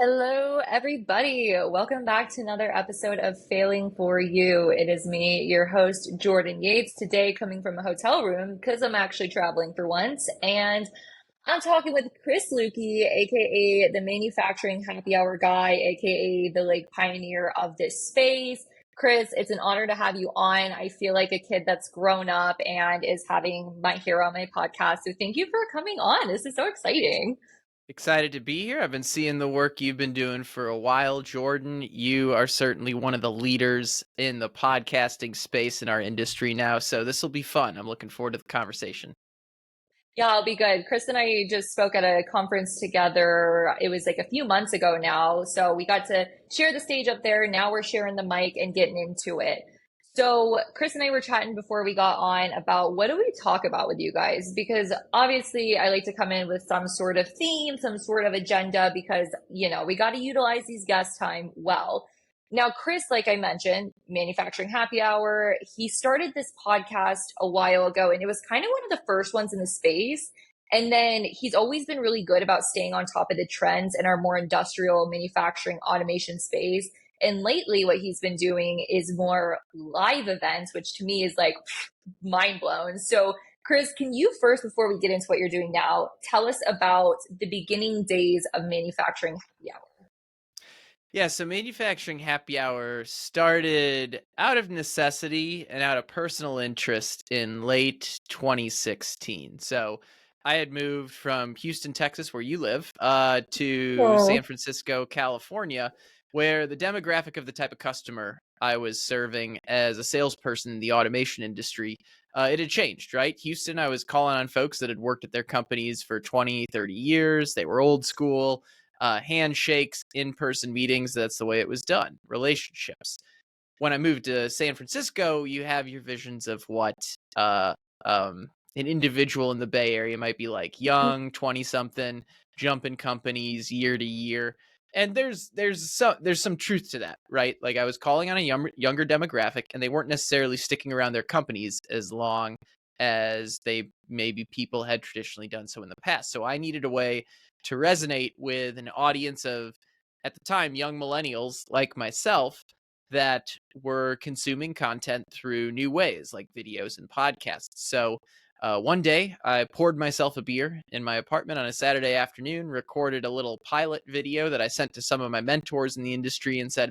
Hello, everybody. Welcome back to another episode of Failing for You. It is me, your host, Jordan Yates, today coming from a hotel room because I'm actually traveling for once. And I'm talking with Chris Luecke, aka the manufacturing happy hour guy, aka the pioneer of this space. Chris, it's an honor to have you on. I feel like a kid that's grown up and is having my hero on my podcast. So thank you for coming on. This is so exciting. Excited to be here. I've been seeing the work you've been doing for a while, Jordan. You are certainly one of the leaders in the podcasting space in our industry now, so this will be fun. I'm looking forward to the conversation. Yeah, I'll be good. Chris and I just spoke at a conference together. It was like a few months ago now. So we got to share the stage up there. Now we're sharing the mic and getting into it. So Chris and I were chatting before we got on about what do we talk about with you guys? Because obviously I like to come in with some sort of theme, some sort of agenda because, we got to utilize these guest time well. Now, Chris, like I mentioned, Manufacturing Happy Hour, he started this podcast a while ago, and it was kind of one of the first ones in the space. And then he's always been really good about staying on top of the trends in our more industrial manufacturing automation space. And lately, what he's been doing is more live events, which to me is like mind blown. So, Chris, can you first, before we get into what you're doing now, tell us about the beginning days of Manufacturing Happy Hour? Yeah, so Manufacturing Happy Hour started out of necessity and out of personal interest in late 2016. So I had moved from Houston, Texas, where you live, to San Oh. Francisco, California, where the demographic of the type of customer I was serving as a salesperson in the automation industry, it had changed, right? Houston, I was calling on folks that had worked at their companies for 20, 30 years. They were old school, handshakes, in person meetings. That's the way it was done, relationships. When I moved to San Francisco, you have your visions of what uh, an individual in the Bay Area might be like, young, 20 something, jumping companies year to year. And there's some truth to that, right? Like I was calling on a younger demographic, and they weren't necessarily sticking around their companies as long as they maybe people had traditionally done so in the past. So I needed a way to resonate with an audience of, at the time, young millennials like myself that were consuming content through new ways like videos and podcasts. So one day I poured myself a beer in my apartment on a Saturday afternoon, recorded a little pilot video that I sent to some of my mentors in the industry and said,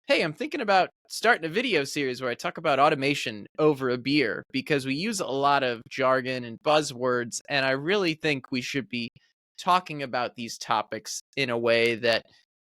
"Hey, I'm thinking about starting a video series where I talk about automation over a beer because we use a lot of jargon and buzzwords, and I really think we should be talking about these topics in a way that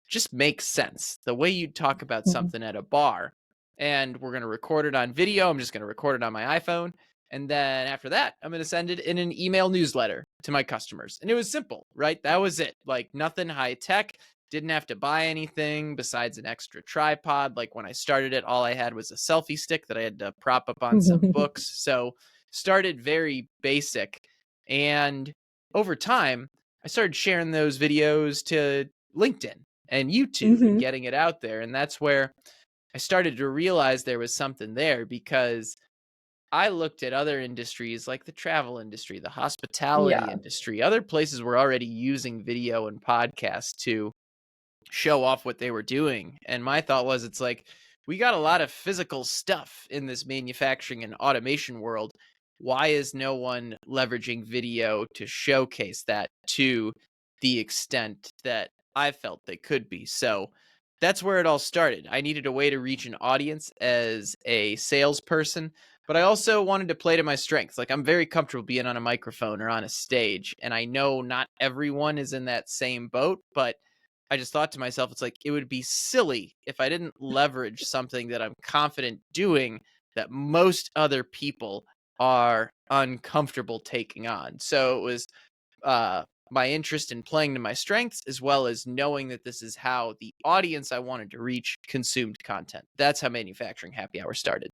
just makes sense. The way you talk about something at a bar, and we're going to record it on video. I'm just going to record it on my iPhone. And then after that, I'm going to send it in an email newsletter to my customers." And it was simple, right? That was it. Like nothing high tech. Didn't have to buy anything besides an extra tripod. Like when I started it, all I had was a selfie stick that I had to prop up on some books. So started very basic. And over time, I started sharing those videos to LinkedIn and YouTube and Hmm. getting it out there. And that's where I started to realize there was something there, because I looked at other industries like the travel industry, the hospitality Yeah. industry, other places were already using video and podcasts to show off what they were doing. And my thought was, it's like, we got a lot of physical stuff in this manufacturing and automation world. Why is no one leveraging video to showcase that to the extent that I felt they could be? So that's where it all started. I needed a way to reach an audience as a salesperson, but I also wanted to play to my strengths. Like I'm very comfortable being on a microphone or on a stage, and I know not everyone is in that same boat, but I just thought to myself, it's like, it would be silly if I didn't leverage something that I'm confident doing that most other people are uncomfortable taking on. So it was uh, my interest in playing to my strengths, as well as knowing that this is how the audience I wanted to reach consumed content. That's how Manufacturing Happy Hour started.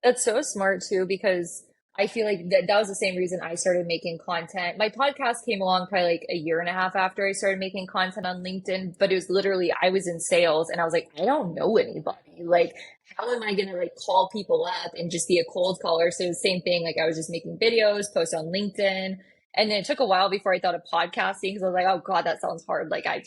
That's so smart too, because I feel like that was the same reason I started making content. My podcast came along probably like a year and a half after I started making content on LinkedIn, but it was literally I was in sales and I was like, I don't know anybody. Like, how am I gonna like call people up and just be a cold caller? So the same thing, like I was just making videos, post on LinkedIn. And then it took a while before I thought of podcasting because I was like, oh God, that sounds hard. Like I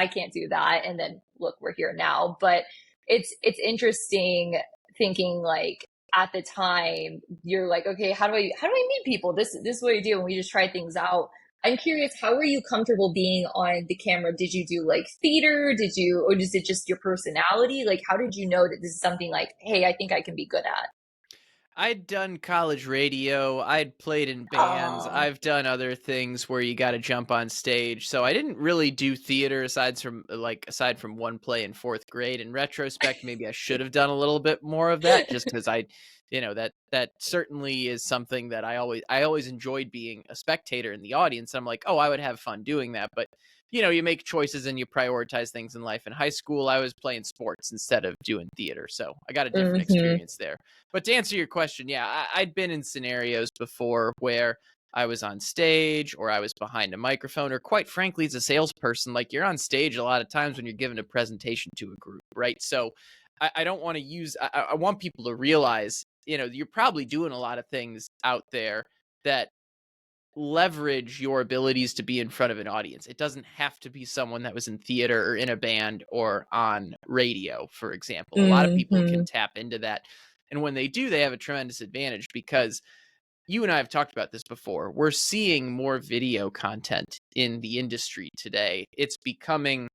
can't do that. And then look, we're here now. But it's interesting thinking like at the time you're like, okay, how do I meet people? This is what you do, and we just try things out. I'm curious, how were you comfortable being on the camera? Did you do like theater? Or is it just your personality? Like, how did you know that this is something like, hey, I think I can be good at? I'd done college radio, I'd played in bands, Oh, I've done other things where you got to jump on stage. So I didn't really do theater aside from one play in 4th grade. In retrospect, maybe I should have done a little bit more of that just cuz that certainly is something that I always enjoyed being a spectator in the audience. I'm like, "Oh, I would have fun doing that." But you make choices and you prioritize things in life. In high school, I was playing sports instead of doing theater. So I got a different hmm. experience there. But to answer your question, yeah, I'd been in scenarios before where I was on stage or I was behind a microphone, or quite frankly, as a salesperson, like you're on stage a lot of times when you're giving a presentation to a group, right? So I don't want to I want people to realize, you're probably doing a lot of things out there that leverage your abilities to be in front of an audience. It doesn't have to be someone that was in theater or in a band or on radio, for example. A lot of people can Hmm. tap into that. And when they do, they have a tremendous advantage because you and I have talked about this before. We're seeing more video content in the industry today. It's becoming,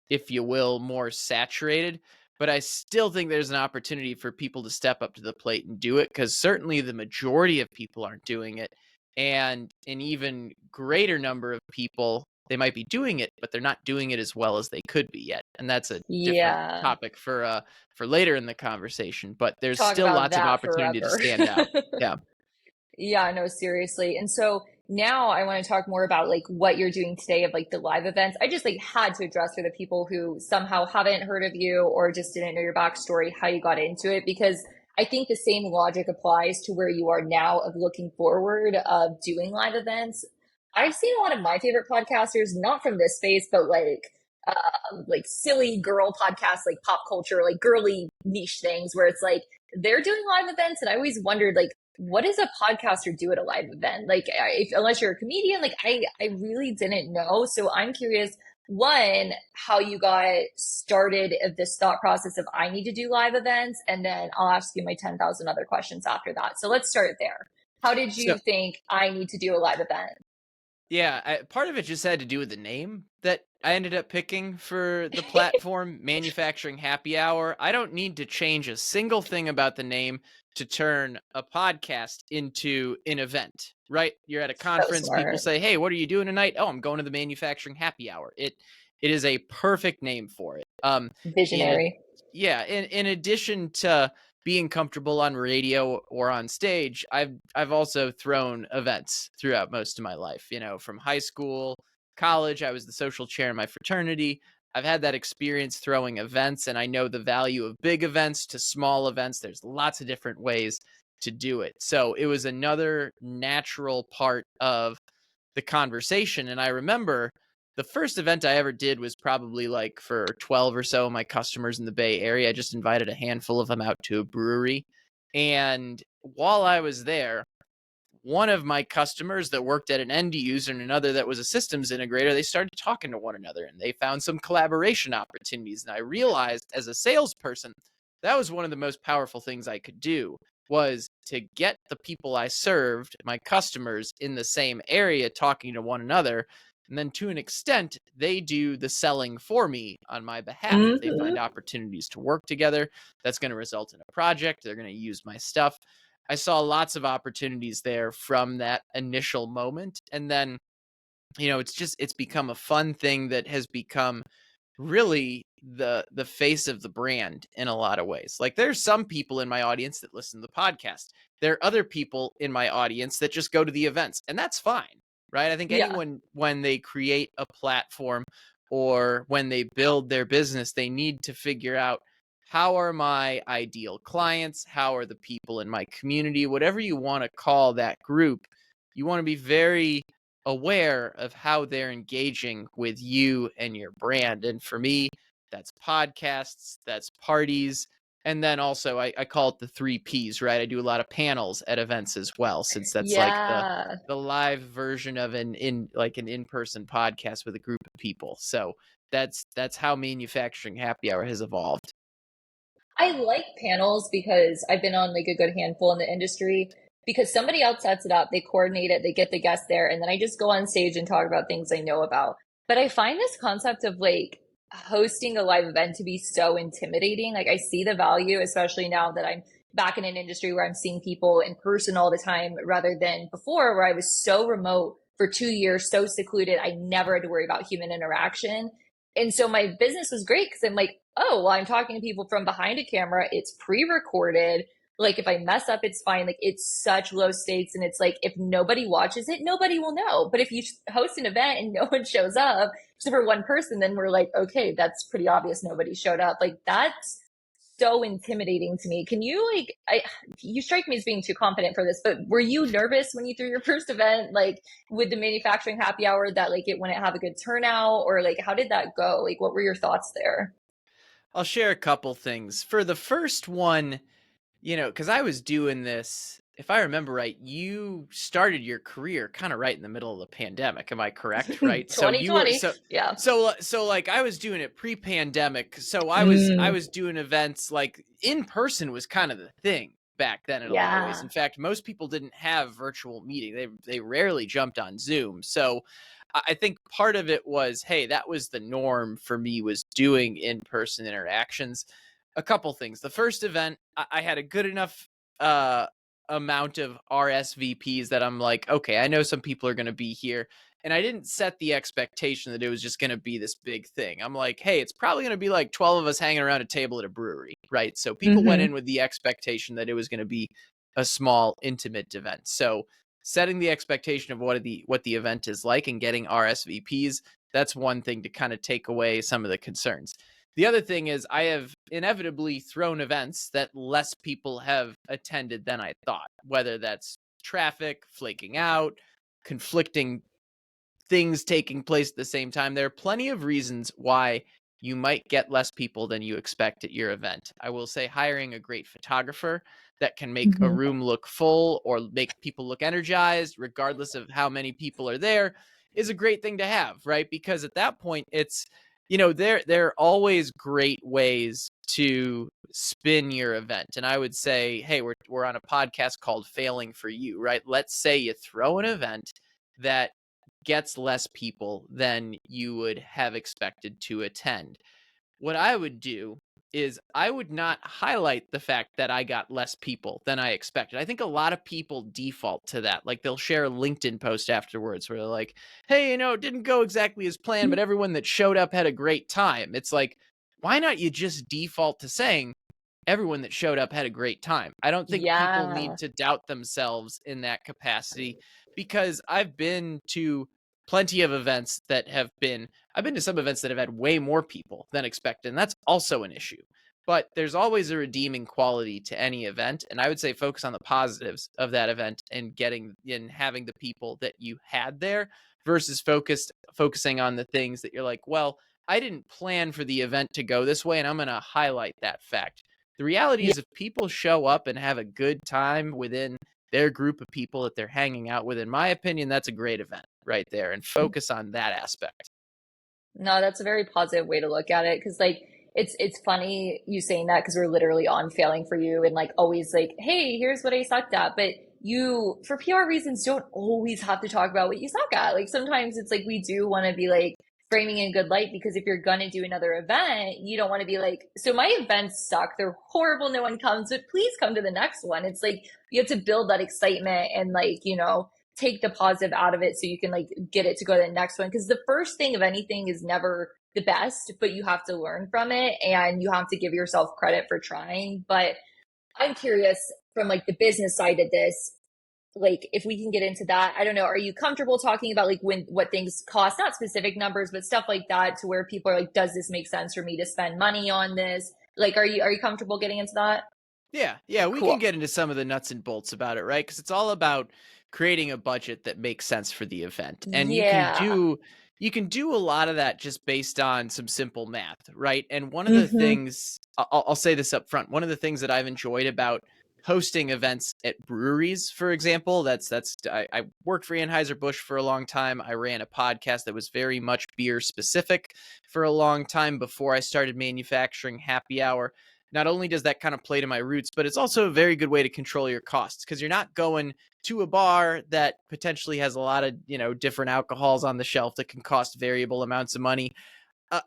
if you will, more saturated. But I still think there's an opportunity for people to step up to the plate and do it, because certainly the majority of people aren't doing it. And an even greater number of people, they might be doing it, but they're not doing it as well as they could be yet. And that's a different Yeah. topic for later in the conversation. But there's Talk still about lots of that opportunity to forever. stand out. Yeah. Yeah, no, seriously. And so now I want to talk more about like what you're doing today of like the live events. I just like had to address for the people who somehow haven't heard of you or just didn't know your backstory, how you got into it, because I think the same logic applies to where you are now of looking forward of doing live events. I've seen a lot of my favorite podcasters, not from this space, but like silly girl podcasts, like pop culture, like girly niche things where it's like they're doing live events. And I always wondered, like, what does a podcaster do at a live event? Like, unless you're a comedian, like I really didn't know. So I'm curious, one, how you got started of this thought process of I need to do live events, and then I'll ask you my 10,000 other questions after that. So let's start there. How did So you think I need to do a live event? yeah, part of it just had to do with the name that I ended up picking for the platform, Manufacturing Happy Hour. I don't need to change a single thing about the name to turn a podcast into an event, right? You're at a So conference, people smart. say, "Hey, what are you doing tonight?" "Oh, I'm going to the Manufacturing Happy Hour." It is a perfect name for it. In a Visionary. Yeah, in addition to being comfortable on radio or on stage, I've also thrown events throughout most of my life. From high school, college, I was the social chair in my fraternity. I've had that experience throwing events, and I know the value of big events to small events. There's lots of different ways to do it. So it was another natural part of the conversation. And I remember the first event I ever did was probably like for 12 or so of my customers in the Bay Area. I just invited a handful of them out to a brewery. And while I was there, one of my customers that worked at an end user and another that was a systems integrator, they started talking to one another and they found some collaboration opportunities. And I realized as a salesperson, that was one of the most powerful things I could do, was to get the people I served, my customers, in the same area talking to one another. And then to an extent, they do the selling for me on my behalf. If they find Hmm. opportunities to work together, that's going to result in a project. They're going to use my stuff. I saw lots of opportunities there from that initial moment. And then, it's become a fun thing that has become really the face of the brand in a lot of ways. Like there's some people in my audience that listen to the podcast. There are other people in my audience that just go to the events, and that's fine, right? I think Yeah. anyone, when they create a platform or when they build their business, they need to figure out, how are my ideal clients? How are the people in my community? Whatever you want to call that group, you want to be very aware of how they're engaging with you and your brand. And for me, that's podcasts, that's parties, And then also I call it the 3 Ps, right? I do a lot of panels at events as well, since that's like Yeah. the live version of an in-person podcast with a group of people. So that's how manufacturing happy hour has evolved. I like panels because I've been on like a good handful in the industry because somebody else sets it up, they coordinate it, they get the guests there, and then I just go on stage and talk about things I know about. But I find this concept of like hosting a live event to be so intimidating. Like I see the value, especially now that I'm back in an industry where I'm seeing people in person all the time rather than before where I was so remote for 2 years, so secluded, I never had to worry about human interaction. And so my business was great because I'm like, oh, well, I'm talking to people from behind a camera. It's pre-recorded. Like if I mess up, it's fine. Like it's such low stakes. And it's like if nobody watches it, nobody will know. But if you host an event and no one shows up, except for one person, then we're like, okay, that's pretty obvious nobody showed up. Like that's so intimidating to me. Can you like you strike me as being too confident for this, but were you nervous when you threw your first event like with the manufacturing happy hour that like it wouldn't have a good turnout or like how did that go? Like what were your thoughts there? I'll share a couple things. For the first one, because I was doing this, if I remember right, you started your career kind of right in the middle of the pandemic. Am I correct? Right. So you were 2020. Yeah. so like I was doing it pre-pandemic. So I Mm, was doing events like in person was kind of the thing back then in a lot of ways. yeah. In fact, most people didn't have virtual meeting. They rarely jumped on Zoom. So I think part of it was, hey, that was the norm for me was doing in-person interactions. A couple things. The first event, I had a good enough uh, amount of RSVPs that I'm like, okay, I know some people are going to be here. And I didn't set the expectation that it was just going to be this big thing. I'm like, hey, it's probably going to be like 12 of us hanging around a table at a brewery, right? So people went Hmm. in with the expectation that it was going to be a small, intimate event. So setting the expectation of what the event is like and getting RSVPs, that's one thing to kind of take away some of the concerns. The other thing is I have inevitably thrown events that less people have attended than I thought, whether that's traffic, flaking out, conflicting things taking place at the same time. There are plenty of reasons why you might get less people than you expect at your event. I will say hiring a great photographer that can make a Hmm. room look full or make people look energized, regardless of how many people are there, is a great thing to have, right? Because at that point, it's there are always great ways to spin your event. And I would say, hey, we're on a podcast called Failing for You, right? Let's say you throw an event that gets less people than you would have expected to attend. What I would do is I would not highlight the fact that I got less people than I expected. I think a lot of people default to that. Like they'll share a LinkedIn post afterwards where they're like, hey, it didn't go exactly as planned, but everyone that showed up had a great time. It's like, why not you just default to saying, everyone that showed up had a great time. I don't think people need Yeah. to doubt themselves in that capacity because I've been to plenty of events that have been I've been to some events that have had way more people than expected, and that's also an issue. But there's always a redeeming quality to any event, and I would say focus on the positives of that event and having the people that you had there versus focusing on the things that you're like, well, I didn't plan for the event to go this way, and I'm going to highlight that fact. The reality Yeah. is, if people show up and have a good time within their group of people that they're hanging out with, in my opinion, that's a great event right there. And focus on that aspect. No, that's a very positive way to look at it because like it's funny you saying that because we're literally on failing for you and like always like, hey, here's what I sucked at. But you, for PR reasons, don't always have to talk about what you suck at. Like sometimes it's like we do want to be like framing in good light because if you're gonna do another event, you don't want to be like, so my events suck, they're horrible, no one comes, but please come to the next one. It's like you have to build that excitement and like, take the positive out of it so you can like get it to go to the next one because the first thing of anything is never the best but you have to learn from it and you have to give yourself credit for trying. But I'm curious from like the business side of this, like if we can get into that. I don't know, are you comfortable talking about like when what things cost, not specific numbers but stuff like that, to where people are like, does this make sense for me to spend money on this? Like are you comfortable getting into that? Yeah, we can Cool. get into some of the nuts and bolts about it, right? Because it's all about creating a budget that makes sense for the event. And Yeah. You can do a lot of that just based on some simple math, right? And one of the Mm-hmm. things I'll say this up front, one of the things that I've enjoyed about hosting events at breweries, for example, I worked for Anheuser-Busch for a long time. I ran a podcast that was very much beer specific for a long time before I started manufacturing happy hour. Not only does that kind of play to my roots, but it's also a very good way to control your costs because you're not going to a bar that potentially has a lot of, different alcohols on the shelf that can cost variable amounts of money.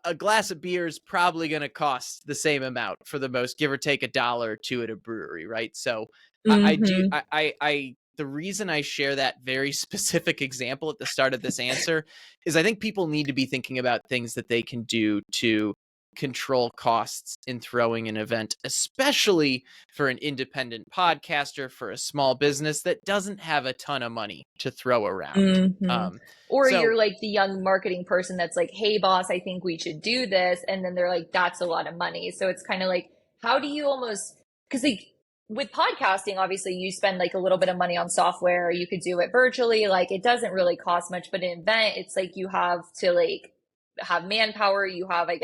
A glass of beer is probably going to cost the same amount for the most, give or take a dollar or two at a brewery, right? So I do, Mm-hmm. the reason I share that very specific example at the start of this answer is I think people need to be thinking about things that they can do to control costs in throwing an event, especially for an independent podcaster, for a small business that doesn't have a ton of money to throw around. Mm-hmm. Um, Or so you're like the young marketing person that's like, hey, boss, I think we should do this. And then they're like, that's a lot of money. So it's kind of like, how do you almost, because like with podcasting, obviously you spend like a little bit of money on software. You could do it virtually. Like it doesn't really cost much, but an event, it's like you have to like have manpower. You have, I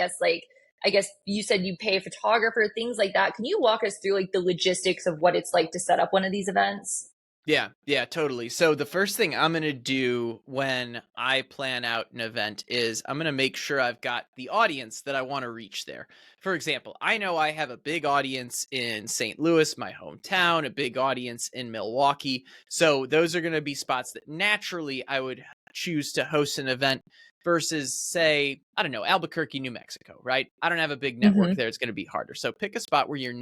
guess you said you pay a photographer, things like that. Can you walk us through like the logistics of what it's like to set up one of these events? Yeah, totally. So the first thing I'm going to do when I plan out an event is I'm going to make sure I've got the audience that I want to reach there. For example, I know I have a big audience in St. Louis, my hometown, a big audience in Milwaukee. So those are going to be spots that naturally I would choose to host an event versus say, I don't know, Albuquerque, New Mexico, right? I don't have a big network Mm-hmm. there. It's going to be harder. So pick a spot where you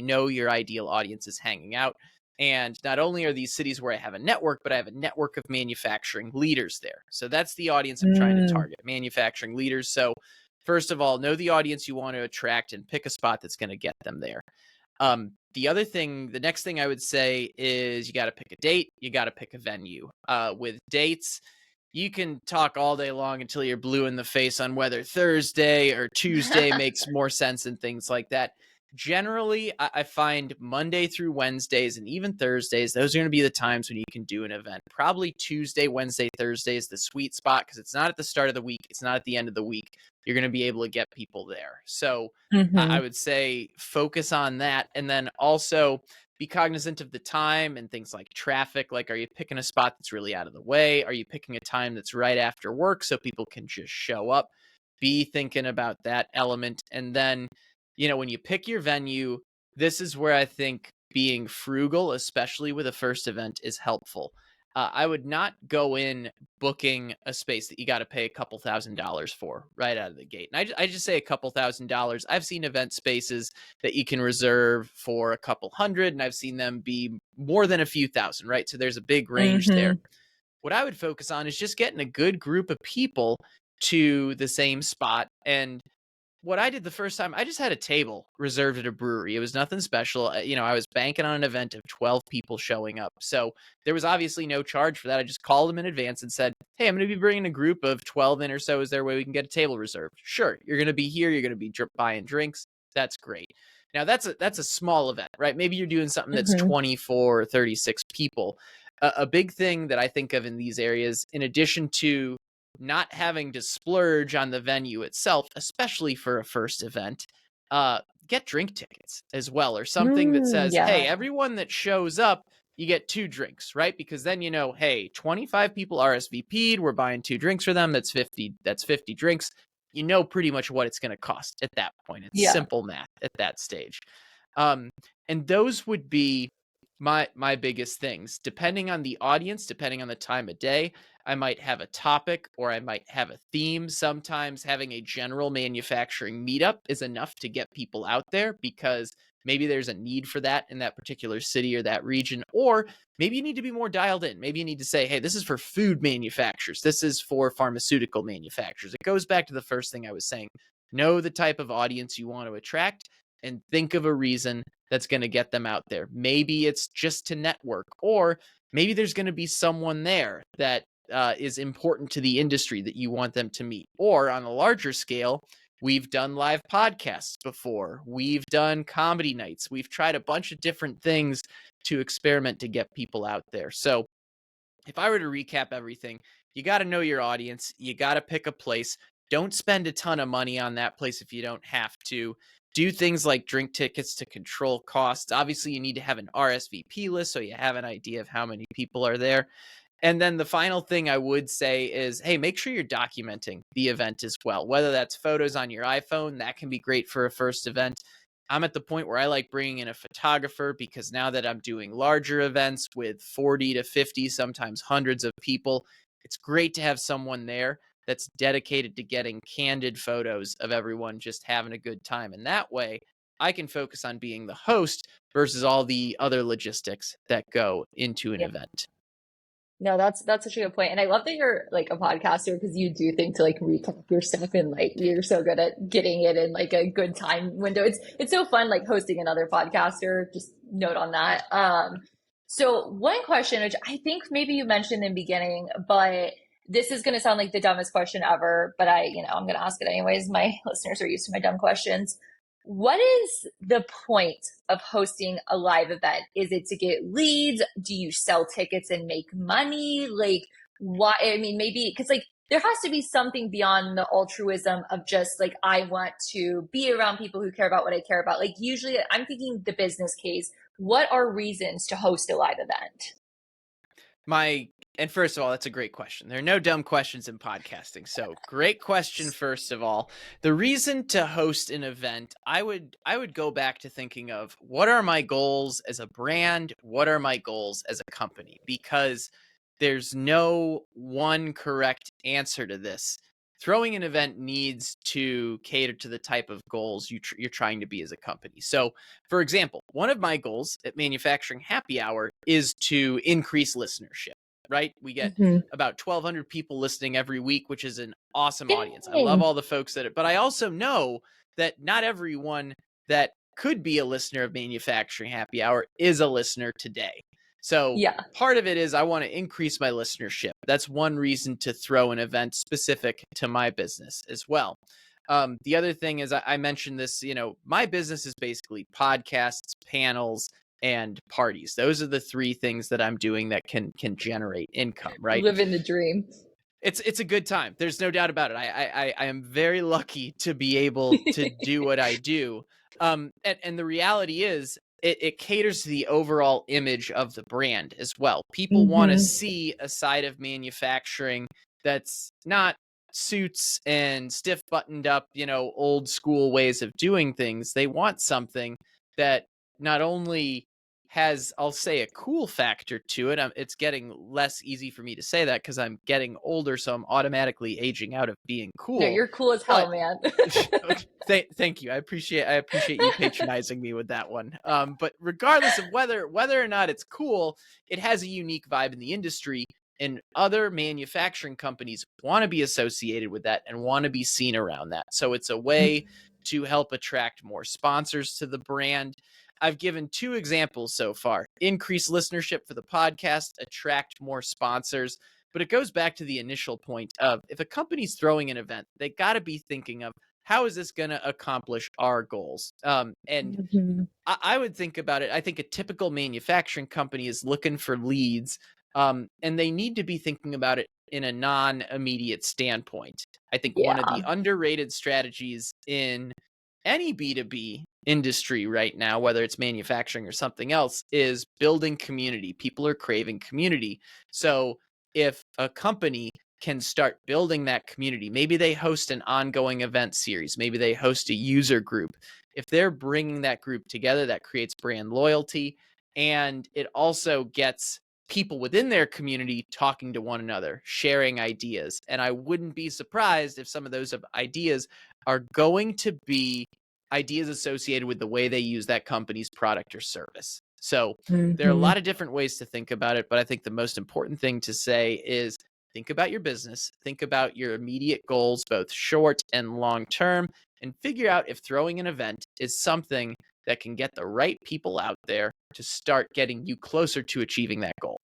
know your ideal audience is hanging out. And not only are these cities where I have a network, but I have a network of manufacturing leaders there. So that's the audience I'm trying to Mm. target, manufacturing leaders. So first of all, know the audience you want to attract and pick a spot that's going to get them there. The next thing I would say is you got to pick a date, you got to pick a venue. With dates, you can talk all day long until you're blue in the face on whether Thursday or Tuesday makes more sense and things like that. Generally, I find Monday through Wednesdays and even Thursdays, those are going to be the times when you can do an event. Probably Tuesday, Wednesday, Thursday is the sweet spot because it's not at the start of the week, it's not at the end of the week. You're going to be able to get people there. So I Mm-hmm. would say focus on that. And then also be cognizant of the time and things like traffic. Like, are you picking a spot that's really out of the way? Are you picking a time that's right after work so people can just show up? Be thinking about that element. And then, when you pick your venue, this is where I think being frugal, especially with a first event, is helpful. I would not go in booking a space that you got to pay a couple $1,000s for right out of the gate. And I just say a couple $1,000s. I've seen event spaces that you can reserve for a couple hundred, and I've seen them be more than a few thousand, right? So there's a big range there. Mm-hmm. What I would focus on is just getting a good group of people to the same spot. And what I did the first time, I just had a table reserved at a brewery. It was nothing special. I was banking on an event of 12 people showing up. So there was obviously no charge for that. I just called them in advance and said, hey, I'm going to be bringing a group of 12 in or so. Is there a way we can get a table reserved? Sure. You're going to be here. You're going to be buying drinks. That's great. Now that's a small event, right? Maybe you're doing something that's Mm-hmm. 24 or 36 people. A big thing that I think of in these areas, in addition to not having to splurge on the venue itself, especially for a first event, get drink tickets as well, or something that Mm, says, hey, yeah. everyone that shows up, you get 2 drinks, right? Because then hey, 25 people RSVP'd, we're buying 2 drinks for them. That's 50 drinks. You know pretty much what it's going to cost at that point. It's Yeah. simple math at that stage. Um, and those would be my biggest things. Depending on the audience, depending on the time of day, I might have a topic or I might have a theme. Sometimes having a general manufacturing meetup is enough to get people out there because maybe there's a need for that in that particular city or that region. Or maybe you need to be more dialed in. Maybe you need to say, hey, this is for food manufacturers. This is for pharmaceutical manufacturers. It goes back to the first thing I was saying. Know the type of audience you want to attract and think of a reason that's going to get them out there. Maybe it's just to network, or maybe there's going to be someone there that is important to the industry that you want them to meet. Or on a larger scale, we've done live podcasts before, we've done comedy nights, we've tried a bunch of different things to experiment to get people out there. So if I were to recap everything, You got to know your audience. You got to pick a place. Don't spend a ton of money on that place if you don't have to. Do things like drink tickets to control costs. Obviously, you need to have an RSVP list so you have an idea of how many people are there. And then the final thing I would say is, hey, make sure you're documenting the event as well. Whether that's photos on your iPhone, that can be great for a first event. I'm at the point where I like bringing in a photographer because now that I'm doing larger events with 40 to 50, sometimes hundreds of people, it's great to have someone there that's dedicated to getting candid photos of everyone just having a good time. And that way, I can focus on being the host versus all the other logistics that go into an Yeah. event. No, that's such a good point. And I love that you're like a podcaster because you do think to like recap your stuff and like you're so good at getting it in like a good time window. It's so fun like hosting another podcaster. Just note on that. So one question, which I think maybe you mentioned in the beginning, but this is gonna sound like the dumbest question ever, but I'm gonna ask it anyways. My listeners are used to my dumb questions. What is the point of hosting a live event? Is it to get leads? Do you sell tickets and make money? Like, why? I mean, maybe because like there has to be something beyond the altruism of just like, I want to be around people who care about what I care about. Like, usually I'm thinking the business case. What are reasons to host a live event? My and first of all, that's a great question. There are no dumb questions in podcasting. So, great question first of all. The reason to host an event, I would go back to thinking of what are my goals as a brand? What are my goals as a company? Because there's no one correct answer to this. Throwing an event needs to cater to the type of goals you're trying to be as a company. So, for example, one of my goals at Manufacturing Happy Hour is to increase listenership, right? We get Hmm. about 1,200 people listening every week, which is an awesome audience. I love Dang. all the folks but I also know that not everyone that could be a listener of Manufacturing Happy Hour is a listener today. So, Yeah. part of it is I want to increase my listenership. That's one reason to throw an event specific to my business as well. The other thing is I mentioned this, my business is basically podcasts, panels, and parties. Those are the three things that I'm doing that can generate income, right? Living the dream. It's a good time. There's no doubt about it. I am very lucky to be able to do what I do. And the reality is it caters to the overall image of the brand as well. People want to Hmm. see a side of manufacturing that's not suits and stiff buttoned up, old school ways of doing things. They want something that not only has, I'll say, a cool factor to it. It's getting less easy for me to say that because I'm getting older, so I'm automatically aging out of being No, cool. you're cool as hell, But man. thank you. I appreciate you patronizing me with that one. But regardless of whether or not it's cool, it has a unique vibe in the industry, and other manufacturing companies want to be associated with that and want to be seen around that. So it's a way to help attract more sponsors to the brand. I've given two examples so far: increase listenership for the podcast, attract more sponsors. But it goes back to the initial point of, if a company's throwing an event, they got to be thinking of, how is this going to accomplish our goals? And Mhm. I would think about it. I think a typical manufacturing company is looking for leads, and they need to be thinking about it in a non-immediate standpoint. I think one of the Yeah. underrated strategies in any B2B industry right now, whether it's manufacturing or something else, is building community. People are craving community. So if a company can start building that community, maybe they host an ongoing event series, maybe they host a user group. If they're bringing that group together, that creates brand loyalty, and it also gets people within their community talking to one another, sharing ideas. And I wouldn't be surprised if some of those ideas are going to be ideas associated with the way they use that company's product or service. So there are a Hmm. lot of different ways to think about it, but I think the most important thing to say is, think about your business, think about your immediate goals, both short and long term, and figure out if throwing an event is something that can get the right people out there to start getting you closer to achieving that goal.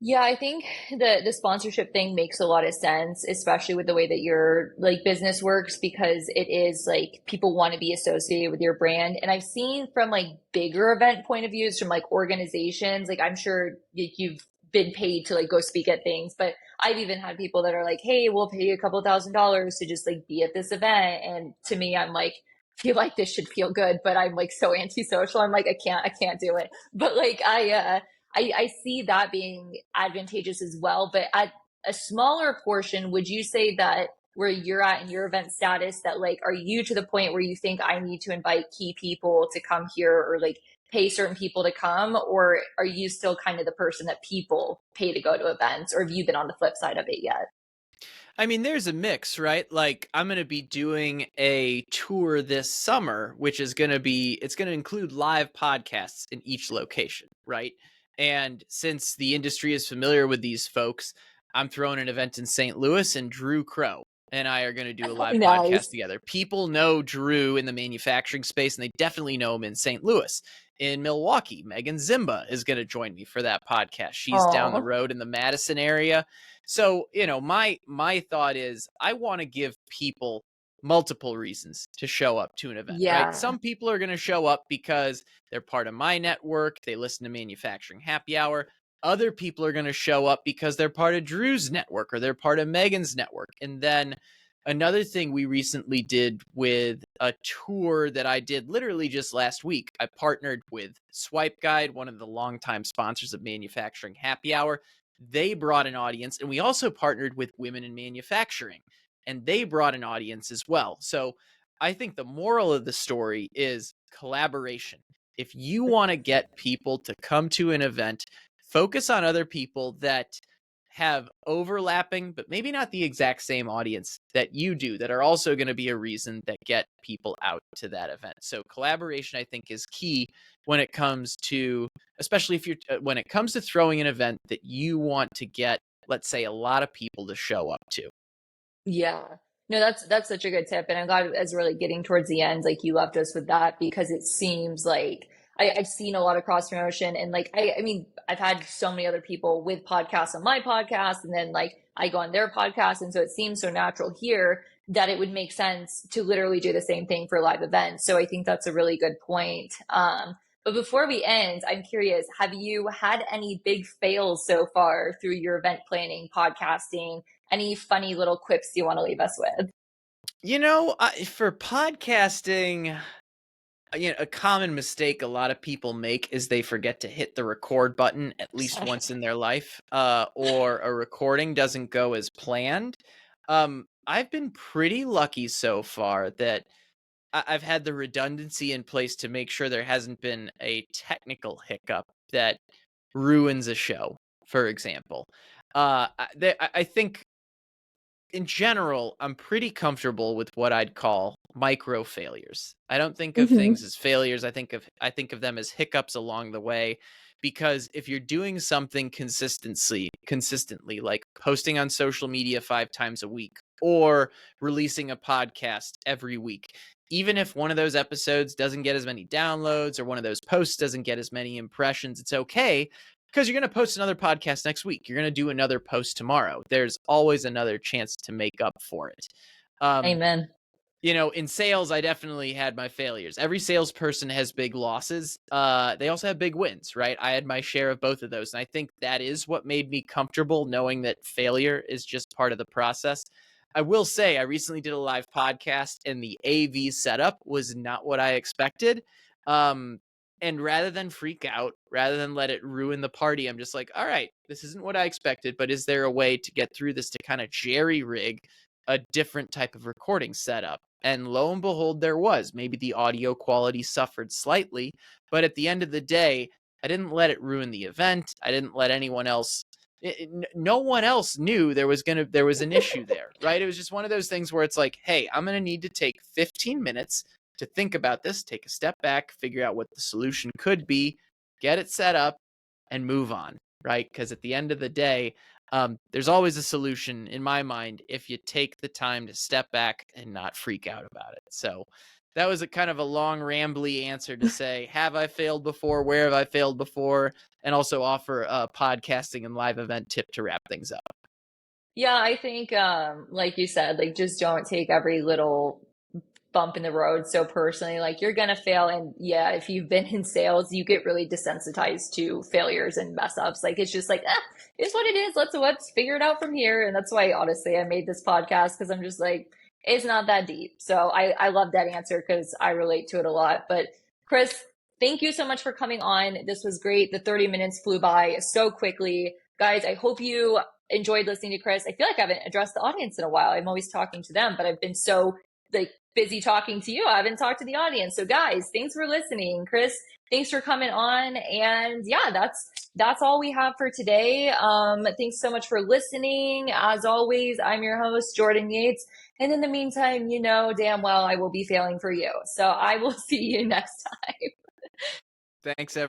Yeah, I think the sponsorship thing makes a lot of sense, especially with the way that your like business works, because it is like people want to be associated with your brand. And I've seen from like bigger event point of views from like organizations, like I'm sure you've been paid to like go speak at things, but I've even had people that are like, "Hey, we'll pay you a couple $1,000s to just like be at this event." And to me, I'm like, feel like this should feel good, but I'm like so antisocial. I'm like, I can't do it. But like, I see that being advantageous as well. But at a smaller portion, would you say that where you're at in your event status, that like, are you to the point where you think I need to invite key people to come here, or like pay certain people to come, or are you still kind of the person that people pay to go to events, or have you been on the flip side of it yet? I mean, there's a mix, right? Like, I'm going to be doing a tour this summer, which is going to be, it's going to include live podcasts in each location, right? And since the industry is familiar with these folks, I'm throwing an event in St. Louis, and Drew Crow and I are going to do a live podcast Nice. together. People know Drew in the manufacturing space, and they definitely know him in St. Louis. In Milwaukee, Megan Zimba is going to join me for that podcast. She's down the Oh, road in the Madison area. So, my thought is I want to give people multiple reasons to show up to an event, right? yeah. Some people are going to show up because they're part of my network, they listen to Manufacturing Happy Hour. Other people are going to show up because they're part of Drew's network or they're part of Megan's network. And then another thing we recently did with a tour that I did literally just last week, I partnered with Swipe Guide, one of the longtime sponsors of Manufacturing Happy Hour. They brought an audience, and we also partnered with Women in Manufacturing, and they brought an audience as well. So I think the moral of the story is collaboration. If you want to get people to come to an event, focus on other people that have overlapping, but maybe not the exact same audience that you do, that are also going to be a reason that get people out to that event. So collaboration, I think, is key when it comes to, especially if you're, when it comes to throwing an event that you want to get, let's say, a lot of people to show up to. Yeah. No, that's such a good tip. And I'm glad as we're like getting towards the end, like you left us with that, because it seems like I've seen a lot of cross promotion, and like I mean, I've had so many other people with podcasts on my podcast, and then like I go on their podcast, and so it seems so natural here that it would make sense to literally do the same thing for live events. So I think that's a really good point. But before we end, I'm curious, have you had any big fails so far through your event planning, podcasting? Any funny little quips you want to leave us with? For podcasting, a common mistake a lot of people make is they forget to hit the record button at least once in their life, or a recording doesn't go as planned. I've been pretty lucky so far that I've had the redundancy in place to make sure there hasn't been a technical hiccup that ruins a show, for example. I think in general, I'm pretty comfortable with what I'd call micro failures. I don't think of things Hmm. as failures. I think of them as hiccups along the way, because if you're doing something consistently like posting on social media 5 times a week or releasing a podcast every week, even if one of those episodes doesn't get as many downloads or one of those posts doesn't get as many impressions, it's okay, because you're going to post another podcast next week. You're going to do another post tomorrow. There's always another chance to make up for it. Um, Amen. in sales, I definitely had my failures. Every salesperson has big losses. They also have big wins, right? I had my share of both of those. And I think that is what made me comfortable knowing that failure is just part of the process. I will say I recently did a live podcast and the AV setup was not what I expected. Um, and rather than freak out, rather than let it ruin the party, I'm just like, all right, this isn't what I expected, but is there a way to get through this to kind of jerry rig a different type of recording setup? And lo and behold, there was. Maybe the audio quality suffered slightly, but at the end of the day, I didn't let it ruin the event. I didn't let anyone else. No one else knew there was an issue there, right? It was just one of those things where it's like, hey, I'm gonna need to take 15 minutes to think about this, take a step back, figure out what the solution could be, get it set up, and move on, right? Because at the end of the day, there's always a solution in my mind if you take the time to step back and not freak out about it. So that was a kind of a long, rambly answer to say, have I failed before? Where have I failed before? And also offer a podcasting and live event tip to wrap things up. Yeah, I think like you said, like just don't take every little bump in the road so personally. Like you're gonna fail, and yeah, if you've been in sales, you get really desensitized to failures and mess ups. Like it's just like, it's what it is. Let's figure it out from here. And that's why honestly I made this podcast, because I'm just like, it's not that deep. So I love that answer because I relate to it a lot. But Chris, thank you so much for coming on. This was great. The 30 minutes flew by so quickly. Guys, I hope you enjoyed listening to Chris. I feel like I haven't addressed the audience in a while. I'm always talking to them, but I've been so like busy talking to you. I haven't talked to the audience. So guys, thanks for listening. Chris, thanks for coming on. And yeah, that's all we have for today. Thanks so much for listening. As always, I'm your host, Jordan Yates. And in the meantime, you know damn well I will be failing for you. So I will see you next time. Thanks,